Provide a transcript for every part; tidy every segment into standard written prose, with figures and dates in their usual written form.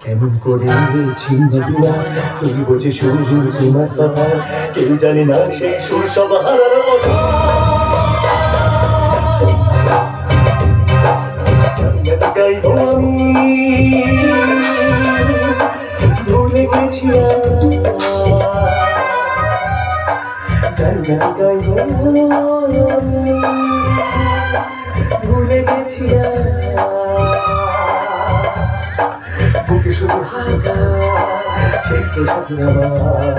কেমন করে চিনবি না তুই বোঝে সুর তোমার কথা কেউ জানে না সেই সুর সব হারানোর কথা গাইব আমি ভুলে গেছি গাইব ভুলে গেছি বুকে শুধু হালকা সেই তো সাথে আমার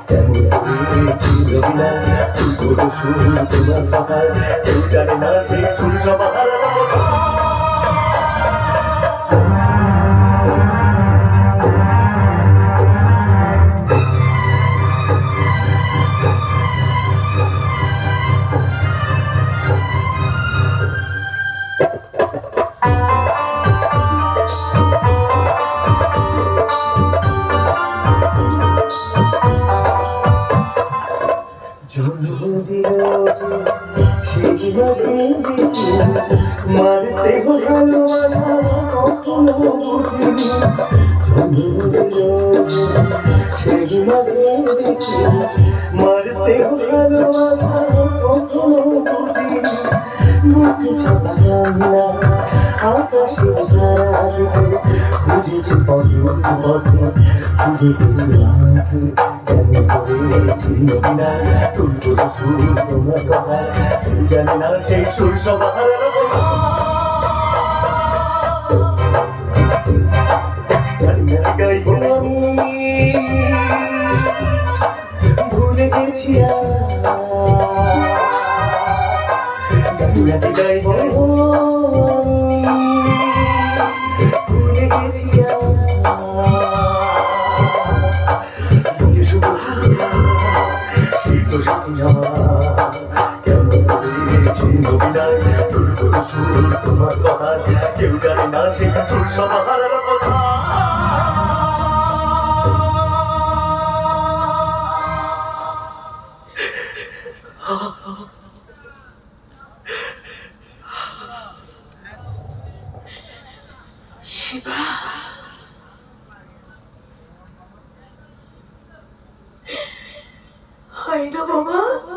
কেমন করে চিনবি না তুই বোঝে সুর তোমার কথা কেউ জানে না সেই সুর সব হারানোর কথা মারতে ভালোবাসা কখনো বুঝিনি সেই মাঝে মারতে ভালোবাসা কখনো বুঝিনি বুকে ছাপা জানলা আকাশে সারা দিকে খুঁজেছি পথে খুঁজে গেছি আমাকে কেমন করে চিনবি না তুই বোঝে সুর তোমার কথা তুই জানি না সেই সুর সব হারানোর কথা গাইব আমি ভুলে গেছি গাইব ভুলে গেছি শুধু সেই তো সাথে আমার কেমন করে চিনবি না তোর কোনো সুর তোমার কথা কেউ জানে না সেই সুর সব হারানোর কথা শিবা হয় না বাবা।